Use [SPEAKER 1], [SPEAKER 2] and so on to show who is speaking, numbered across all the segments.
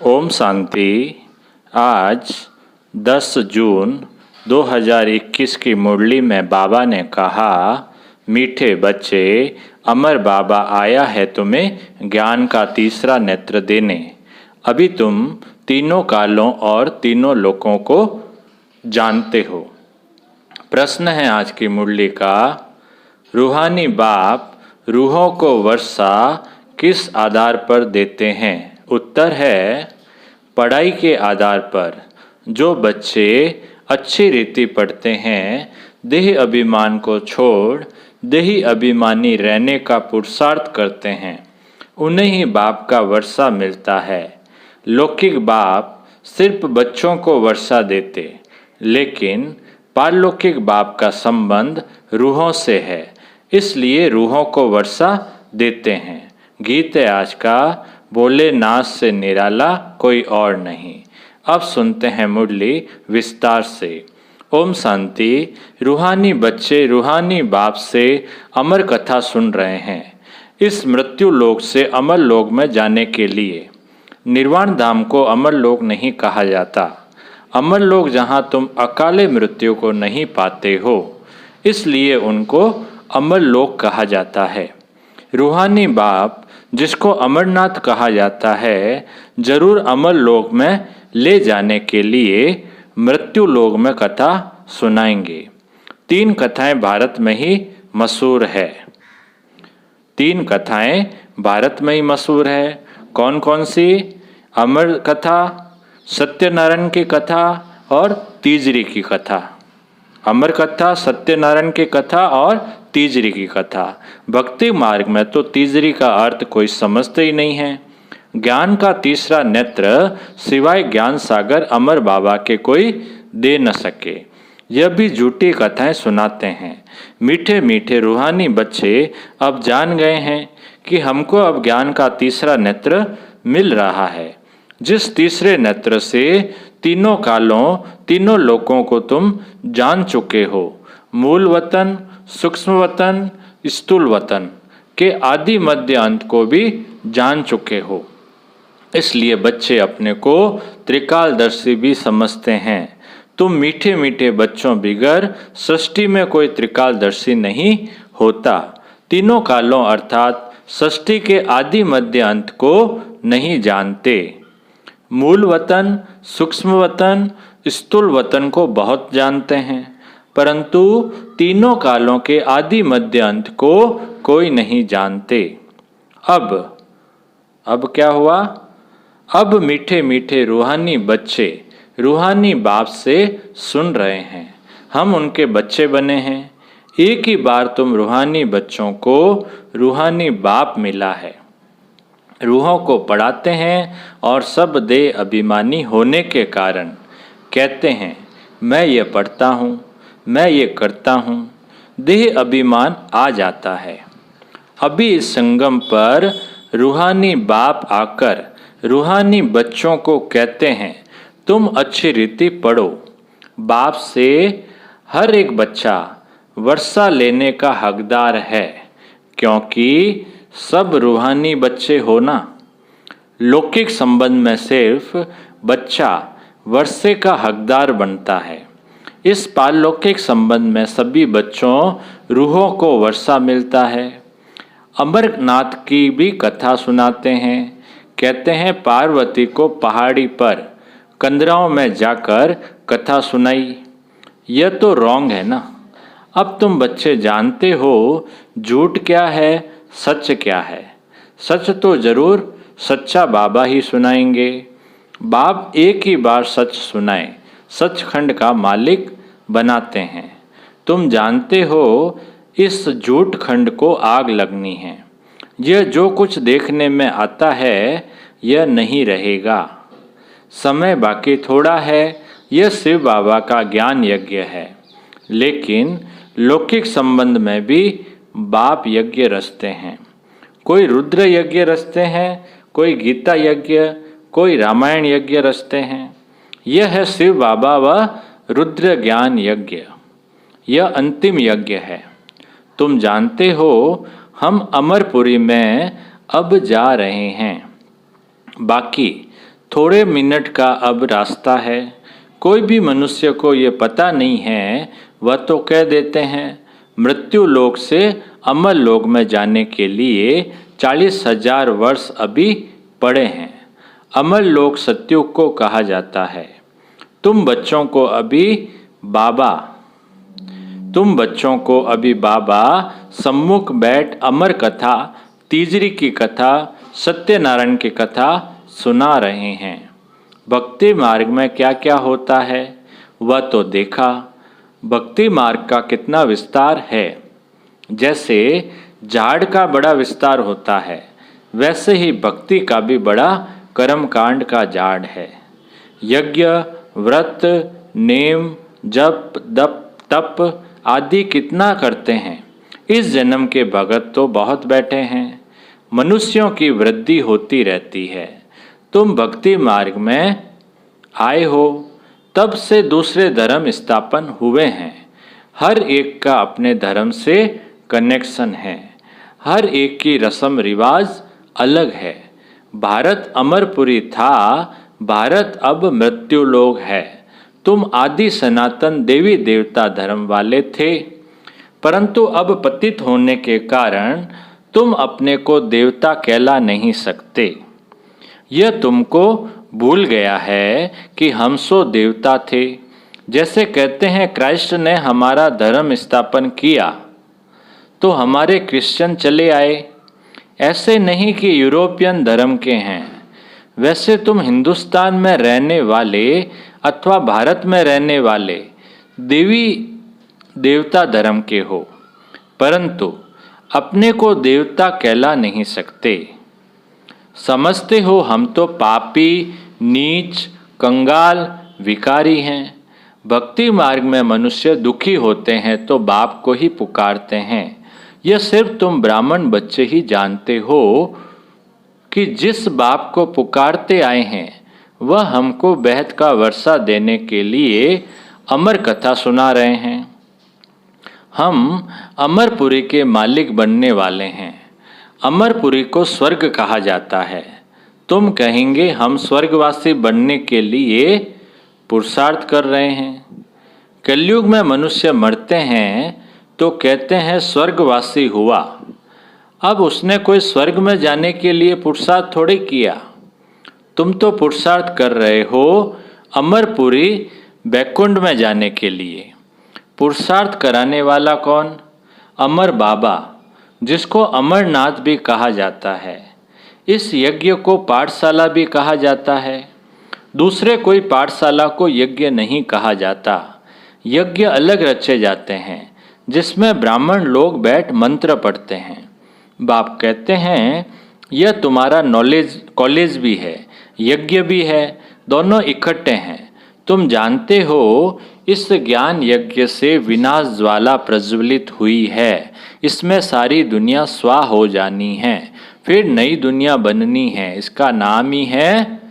[SPEAKER 1] ओम शांति। आज 10 जून 2021 की मुरली में बाबा ने कहा, मीठे बच्चे, अमर बाबा आया है तुम्हें ज्ञान का तीसरा नेत्र देने। अभी तुम तीनों कालों और तीनों लोकों को जानते हो। प्रश्न है आज की मुरली का, रूहानी बाप रूहों को वर्षा किस आधार पर देते हैं? उत्तर है, पढ़ाई के आधार पर। जो बच्चे अच्छी रीति पढ़ते हैं, देह अभिमान को छोड़ देही अभिमानी रहने का पुरुषार्थ करते हैं, उन्हें ही बाप का वर्षा मिलता है। लौकिक बाप सिर्फ बच्चों को वर्षा देते, लेकिन पारलौकिक बाप का संबंध रूहों से है, इसलिए रूहों को वर्षा देते हैं। गीत है आज का, बोले नाच से निराला कोई और नहीं। अब सुनते हैं मुरली विस्तार से। ओम शांति। रूहानी बच्चे रूहानी बाप से अमर कथा सुन रहे हैं। इस मृत्यु लोक से अमर लोक में जाने के लिए। निर्वाण धाम को अमर लोक नहीं कहा जाता। अमर लोक जहाँ तुम अकाले मृत्यु को नहीं पाते हो, इसलिए उनको अमर लोक कहा जाता है। रूहानी बाप जिसको अमरनाथ कहा जाता है, जरूर अमर लोक में ले जाने के लिए मृत्यु लोक में कथा सुनाएंगे। 3 कथाएं भारत में ही मशहूर है। 3 कथाएं भारत में ही मशहूर है। कौन कौन सी? अमर कथा, सत्यनारायण की कथा और तीजरी की कथा। अमर कथा, सत्यनारायण की कथा और तीजरी की कथा। भक्ति मार्ग में तो तीजरी का अर्थ कोई समझते ही नहीं है। ज्ञान का तीसरा नेत्र सिवाय ज्ञान सागर अमर बाबा के कोई दे न सके। यह भी झूठी कथाएं सुनाते हैं। मीठे मीठे रूहानी बच्चे अब जान गए हैं कि हमको अब ज्ञान का तीसरा नेत्र मिल रहा है, जिस तीसरे नेत्र से तीनों कालों तीनों लोकों को तुम जान चुके हो। मूल वतन, सूक्ष्म वतन, स्थूल वतन के आदि मध्य अंत को भी जान चुके हो। इसलिए बच्चे अपने को त्रिकालदर्शी भी समझते हैं। तुम मीठे मीठे बच्चों बिगर सृष्टि में कोई त्रिकालदर्शी नहीं होता। तीनों कालों अर्थात सृष्टि के आदि मध्य अंत को नहीं जानते। मूल वतन, सूक्ष्म वतन, स्थूल वतन को बहुत जानते हैं, परंतु तीनों कालों के आदि मध्य अंत को कोई नहीं जानते। अब क्या हुआ? अब मीठे मीठे रूहानी बच्चे रूहानी बाप से सुन रहे हैं। हम उनके बच्चे बने हैं। एक ही बार तुम रूहानी बच्चों को रूहानी बाप मिला है। रूहों को पढ़ाते हैं और सब देह अभिमानी होने के कारण कहते हैं, मैं ये पढ़ता हूँ, मैं ये करता हूँ। देह अभिमान आ जाता है। अभी इस संगम पर रूहानी बाप आकर रूहानी बच्चों को कहते हैं, तुम अच्छी रीति पढ़ो। बाप से हर एक बच्चा वर्षा लेने का हकदार है, क्योंकि सब रूहानी बच्चे हो ना। लौकिक संबंध में सिर्फ बच्चा वर्षे का हकदार बनता है। इस पारलौकिक संबंध में सभी बच्चों रूहों को वर्षा मिलता है। अमरनाथ की भी कथा सुनाते हैं। कहते हैं, पार्वती को पहाड़ी पर कंदराओं में जाकर कथा सुनाई। यह तो रॉन्ग है ना। अब तुम बच्चे जानते हो झूठ क्या है, सच क्या है। सच तो जरूर सच्चा बाबा ही सुनाएंगे। बाप एक ही बार सच सुनाए सचखंड का मालिक बनाते हैं। तुम जानते हो इस झूठ खंड को आग लगनी है। यह जो कुछ देखने में आता है यह नहीं रहेगा। समय बाकी थोड़ा है। यह शिव बाबा का ज्ञान यज्ञ है, लेकिन लौकिक संबंध में भी बाप यज्ञ रचते हैं। कोई रुद्र यज्ञ रचते हैं, कोई गीता यज्ञ, कोई रामायण यज्ञ रचते हैं। यह है शिव बाबा व रुद्र ज्ञान यज्ञ। यह अंतिम यज्ञ है। तुम जानते हो हम अमरपुरी में अब जा रहे हैं। बाकी थोड़े मिनट का अब रास्ता है। कोई भी मनुष्य को ये पता नहीं है, वह तो कह देते हैं मृत्यु लोक से अमर लोक में जाने के लिए 40,000 वर्ष अभी पड़े हैं। अमर लोक सत्युग को कहा जाता है। तुम बच्चों को अभी बाबा सम्मुख बैठ अमर कथा, तीजरी की कथा, सत्यनारायण की कथा सुना रहे हैं। भक्ति मार्ग में क्या क्या होता है वह तो देखा। भक्ति मार्ग का कितना विस्तार है। जैसे झाड़ का बड़ा विस्तार होता है, वैसे ही भक्ति का भी बड़ा कर्मकांड का झाड़ है। यज्ञ, व्रत, नेम, जप, तप आदि कितना करते हैं। इस जन्म के भगत तो बहुत बैठे हैं। मनुष्यों की वृद्धि होती रहती है। तुम भक्ति मार्ग में आए हो, तब से दूसरे धर्म स्थापन हुए हैं। हर एक का अपने धर्म से कनेक्शन है। हर एक की रस्म रिवाज अलग है। भारत अमरपुरी था, भारत अब मृत्यु लोक है। तुम आदि सनातन देवी देवता धर्म वाले थे, परंतु अब पतित होने के कारण तुम अपने को देवता कहला नहीं सकते। यह तुमको भूल गया है कि हम सो देवता थे। जैसे कहते हैं क्राइस्ट ने हमारा धर्म स्थापन किया तो हमारे क्रिश्चियन चले आए। ऐसे नहीं कि यूरोपियन धर्म के हैं। वैसे तुम हिंदुस्तान में रहने वाले अथवा भारत में रहने वाले देवी देवता धर्म के हो, परंतु अपने को देवता कहला नहीं सकते। समझते हो हम तो पापी, नीच, कंगाल, विकारी हैं। भक्ति मार्ग में मनुष्य दुखी होते हैं तो बाप को ही पुकारते हैं। यह सिर्फ तुम ब्राह्मण बच्चे ही जानते हो कि जिस बाप को पुकारते आए हैं वह हमको बेहद का वर्षा देने के लिए अमर कथा सुना रहे हैं। हम अमरपुरी के मालिक बनने वाले हैं। अमरपुरी को स्वर्ग कहा जाता है। तुम कहेंगे हम स्वर्गवासी बनने के लिए पुरुषार्थ कर रहे हैं। कलयुग में मनुष्य मरते हैं तो कहते हैं स्वर्गवासी हुआ। अब उसने कोई स्वर्ग में जाने के लिए पुरुषार्थ थोड़े किया। तुम तो पुरुषार्थ कर रहे हो अमरपुरी बैकुंठ में जाने के लिए। पुरुषार्थ कराने वाला कौन? अमर बाबा, जिसको अमरनाथ भी कहा जाता है। इस यज्ञ को पाठशाला भी कहा जाता है। दूसरे कोई पाठशाला को यज्ञ नहीं कहा जाता। यज्ञ अलग रचे जाते हैं जिसमें ब्राह्मण लोग बैठ मंत्र पढ़ते हैं। बाप कहते हैं यह तुम्हारा नॉलेज कॉलेज भी है, यज्ञ भी है, दोनों इकट्ठे हैं। तुम जानते हो इस ज्ञान यज्ञ से विनाश ज्वाला प्रज्वलित हुई है। इसमें सारी दुनिया स्वाह हो जानी है, फिर नई दुनिया बननी है। इसका नाम ही है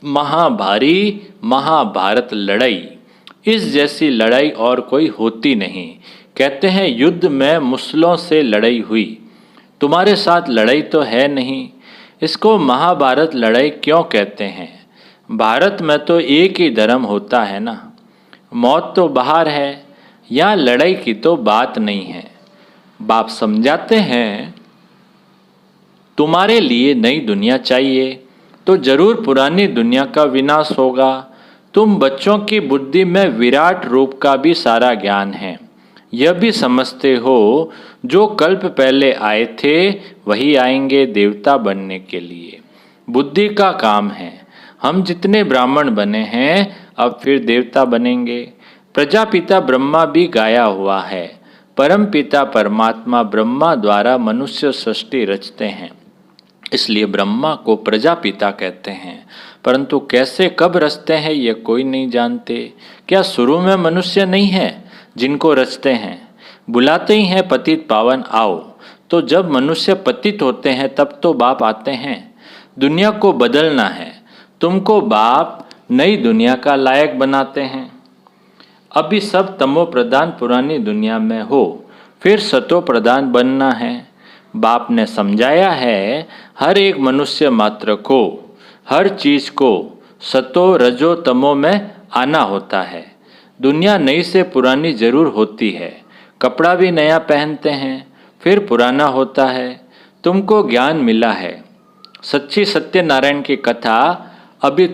[SPEAKER 1] महाभारी महाभारत लड़ाई। इस जैसी लड़ाई और कोई होती नहीं। कहते हैं युद्ध में मुसलों से लड़ाई हुई, तुम्हारे साथ लड़ाई तो है नहीं। इसको महाभारत लड़ाई क्यों कहते हैं? भारत में तो एक ही धर्म होता है ना। मौत तो बाहर है, यहाँ लड़ाई की तो बात नहीं है। बाप समझाते हैं तुम्हारे लिए नई दुनिया चाहिए तो जरूर पुरानी दुनिया का विनाश होगा। तुम बच्चों की बुद्धि में विराट रूप का भी सारा ज्ञान है। यह भी समझते हो जो कल्प पहले आए थे वही आएंगे देवता बनने के लिए। बुद्धि का काम है। हम जितने ब्राह्मण बने हैं अब फिर देवता बनेंगे। प्रजापिता ब्रह्मा भी गाया हुआ है। परम पिता परमात्मा ब्रह्मा द्वारा मनुष्य सृष्टि रचते हैं, इसलिए ब्रह्मा को प्रजापिता कहते हैं। परंतु कैसे कब रचते हैं ये कोई नहीं जानते। क्या शुरू में मनुष्य नहीं है जिनको रचते हैं? बुलाते ही हैं पतित पावन आओ। तो जब मनुष्य पतित होते हैं तब तो बाप आते हैं। दुनिया को बदलना है। तुमको बाप नई दुनिया का लायक बनाते हैं। अभी सब तमो प्रधान पुरानी दुनिया में हो, फिर सतो प्रधान बनना है। बाप ने समझाया है हर एक मनुष्य मात्र को हर चीज़ को सतो रजो तमो में आना होता है। दुनिया नई से पुरानी जरूर होती है, कपड़ा भी नया पहनते हैं फिर पुराना होता है। तुमको ज्ञान मिला है, सच्ची सत्यनारायण की कथा अभी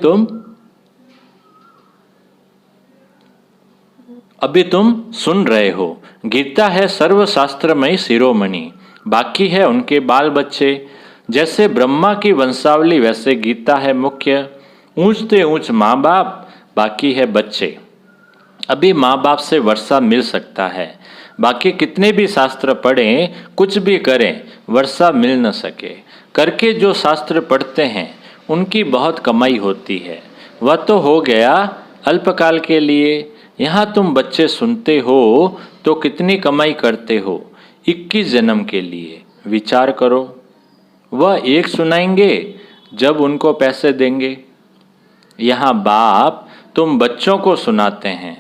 [SPEAKER 1] तुम सुन रहे हो। गीता है सर्वशास्त्रमयी शिरोमणि, बाकी है उनके बाल बच्चे। जैसे ब्रह्मा की वंशावली वैसे गीता है मुख्य। ऊंचते ऊंच माँ बाप, बाकी है बच्चे। अभी माँ बाप से वर्षा मिल सकता है, बाकी कितने भी शास्त्र पढ़ें कुछ भी करें वर्षा मिल न सके। करके जो शास्त्र पढ़ते हैं उनकी बहुत कमाई होती है, वह तो हो गया अल्पकाल के लिए। यहाँ तुम बच्चे सुनते हो तो कितनी कमाई करते हो 21 जन्म के लिए, विचार करो। वह एक सुनाएंगे जब उनको पैसे देंगे। यहाँ बाप तुम बच्चों को सुनाते हैं,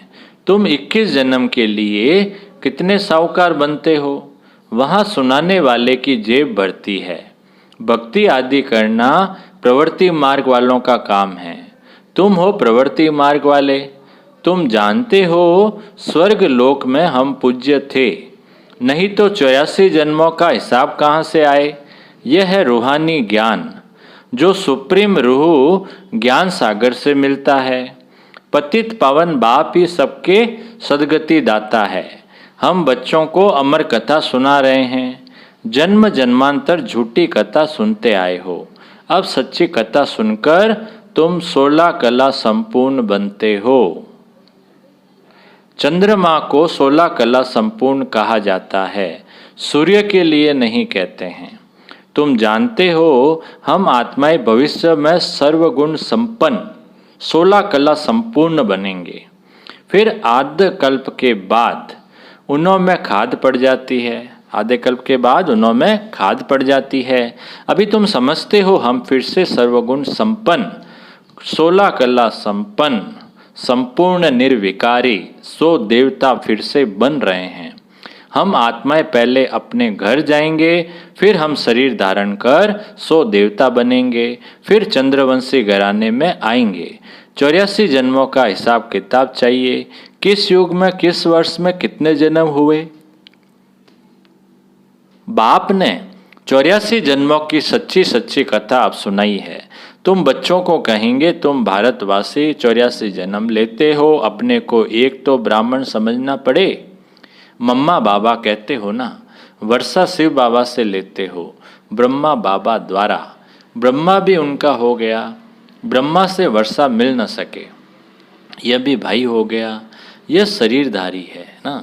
[SPEAKER 1] तुम 21 जन्म के लिए कितने साहूकार बनते हो। वहाँ सुनाने वाले की जेब भरती है। भक्ति आदि करना प्रवृत्ति मार्ग वालों का काम है। तुम हो प्रवृत्ति मार्ग वाले। तुम जानते हो स्वर्ग लोक में हम पूज्य थे, नहीं तो 84 जन्मों का हिसाब कहाँ से आए। यह है रूहानी ज्ञान जो सुप्रीम रूह ज्ञान सागर से मिलता है। पतित पावन बाप ही सबके सदगति दाता है। हम बच्चों को अमर कथा सुना रहे हैं। जन्म जन्मांतर झूठी कथा सुनते आए हो, अब सच्ची कथा सुनकर तुम 16 कला संपूर्ण बनते हो। चंद्रमा को 16 कला संपूर्ण कहा जाता है, सूर्य के लिए नहीं कहते हैं। तुम जानते हो हम आत्माएं भविष्य में सर्वगुण संपन्न 16 कला संपूर्ण बनेंगे। फिर आद्य कल्प के बाद उनों में खाद पड़ जाती है। आधे कल्प के बाद उनों में खाद पड़ जाती है। अभी तुम समझते हो हम फिर से सर्वगुण संपन्न 16 कला संपन्न संपूर्ण निर्विकारी 100 देवता फिर से बन रहे हैं। हम आत्माएं पहले अपने घर जाएंगे, फिर हम शरीर धारण कर 100 देवता बनेंगे, फिर चंद्रवंशी घराने में आएंगे। 84 जन्मों का हिसाब किताब चाहिए, किस युग में किस वर्ष में कितने जन्म हुए। बाप ने 84 जन्मों की सच्ची सच्ची कथा अब सुनाई है। तुम बच्चों को कहेंगे तुम भारतवासी 84 जन्म लेते हो, अपने को एक तो ब्राह्मण समझना पड़े। मम्मा बाबा कहते हो ना, वर्षा शिव बाबा से लेते हो, ब्रह्मा बाबा द्वारा। ब्रह्मा भी उनका हो गया, ब्रह्मा से वर्षा मिल न सके, यह भी भाई हो गया, यह शरीरधारी है ना।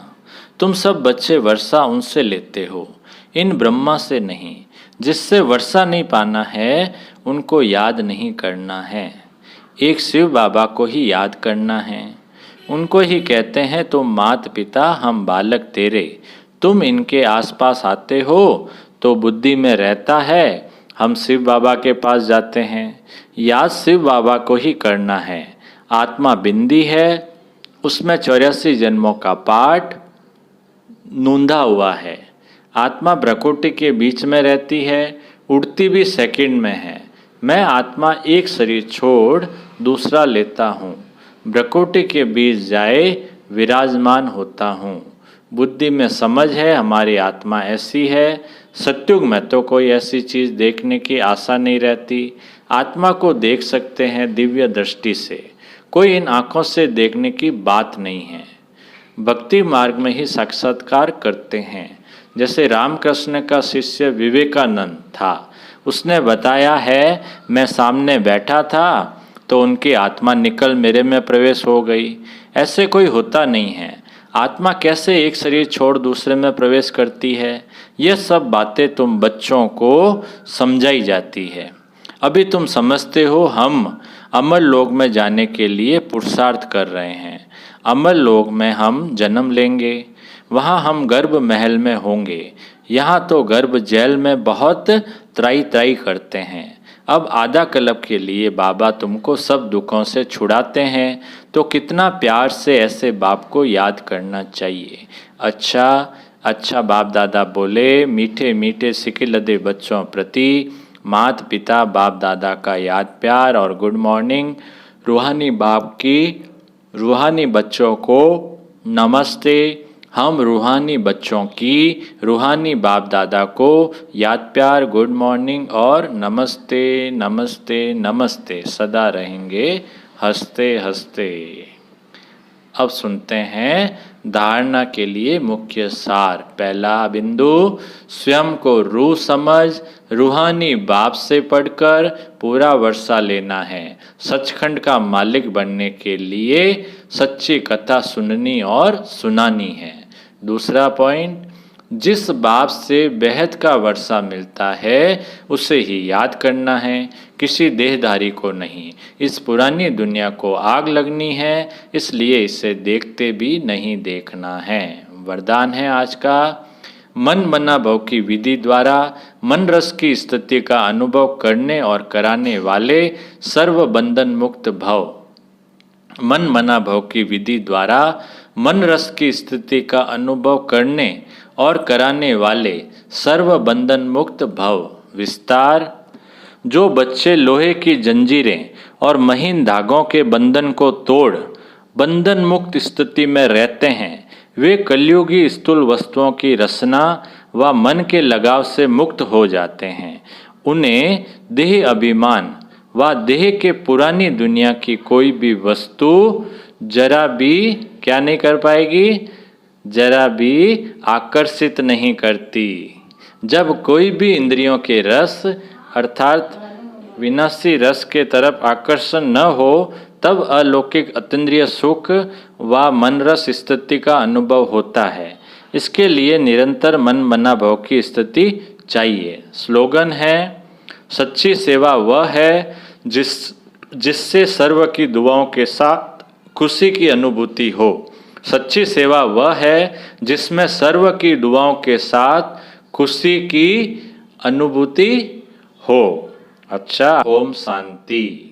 [SPEAKER 1] तुम सब बच्चे वर्षा उनसे लेते हो, इन ब्रह्मा से नहीं। जिससे वर्षा नहीं पाना है उनको याद नहीं करना है, एक शिव बाबा को ही याद करना है। उनको ही कहते हैं तुम मात पिता हम बालक तेरे। तुम इनके आसपास आते हो तो बुद्धि में रहता है, हम शिव बाबा के पास जाते हैं। याद शिव बाबा को ही करना है। आत्मा बिंदी है, उसमें 84 जन्मों का पाठ नूंधा हुआ है। आत्मा प्रकृति के बीच में रहती है, उड़ती भी सेकंड में है। मैं आत्मा एक शरीर छोड़ दूसरा लेता हूँ, प्रकृति के बीच जाए विराजमान होता हूँ। बुद्धि में समझ है हमारी आत्मा ऐसी है। सत्युग में तो कोई ऐसी चीज़ देखने की आशा नहीं रहती। आत्मा को देख सकते हैं दिव्य दृष्टि से, कोई इन आँखों से देखने की बात नहीं है। भक्ति मार्ग में ही साक्षात्कार करते हैं। जैसे रामकृष्ण का शिष्य विवेकानंद था, उसने बताया है मैं सामने बैठा था तो उनकी आत्मा निकल मेरे में प्रवेश हो गई। ऐसे कोई होता नहीं है। आत्मा कैसे एक शरीर छोड़ दूसरे में प्रवेश करती है, यह सब बातें तुम बच्चों को समझाई जाती है। अभी तुम समझते हो हम अमर लोक में जाने के लिए पुरुषार्थ कर रहे हैं। अमर लोक में हम जन्म लेंगे, वहाँ हम गर्भ महल में होंगे। यहाँ तो गर्भ जेल में बहुत त्राई त्राई करते हैं। अब आधा कल्प के लिए बाबा तुमको सब दुखों से छुड़ाते हैं, तो कितना प्यार से ऐसे बाप को याद करना चाहिए। अच्छा बाप दादा बोले मीठे मीठे सिके लदे बच्चों प्रति माता पिता बाप दादा का याद प्यार और गुड मॉर्निंग। रूहानी बच्चों को नमस्ते। हम रूहानी बच्चों की रूहानी बाप दादा को याद प्यार गुड मॉर्निंग और नमस्ते नमस्ते नमस्ते सदा रहेंगे हंसते हंसते। अब सुनते हैं धारणा के लिए मुख्य सार। पहला बिंदु, स्वयं को रूह समझ रूहानी बाप से पढ़कर पूरा वर्षा लेना है। सचखंड का मालिक बनने के लिए सच्ची कथा सुननी और सुनानी है। दूसरा पॉइंट, जिस बाप से बेहद का वर्षा मिलता है उसे ही याद करना है, किसी देहधारी को नहीं। इस पुरानी दुनिया को आग लगनी है, इसलिए इसे देखते भी नहीं देखना है। वरदान है आज का, मन मना भव की विधि द्वारा मन रस की स्थिति का अनुभव करने और कराने वाले सर्व बंधन मुक्त भव। मन मना भव की विधि द्वारा मन रस की स्थिति का अनुभव करने और कराने वाले सर्व बंधन मुक्त भव। विस्तार, जो बच्चे लोहे की जंजीरें और महीन धागों के बंधन को तोड़ बंधन मुक्त स्थिति में रहते हैं, वे कलयुगी स्थूल वस्तुओं की रचना व मन के लगाव से मुक्त हो जाते हैं। उन्हें देह अभिमान व देह के पुरानी दुनिया की कोई भी वस्तु जरा भी क्या नहीं कर पाएगी, जरा भी आकर्षित नहीं करती। जब कोई भी इंद्रियों के रस अर्थात विनाशी रस के तरफ आकर्षण न हो, तब अलौकिक अतीन्द्रिय सुख व मन रस स्थिति का अनुभव होता है। इसके लिए निरंतर मन मना भव की स्थिति चाहिए। स्लोगन है, सच्ची सेवा वह है जिससे सर्व की दुआओं के साथ खुशी की अनुभूति हो। सच्ची सेवा वह है जिसमें सर्व की दुआओं के साथ खुशी की अनुभूति हो। अच्छा, ओम शांति।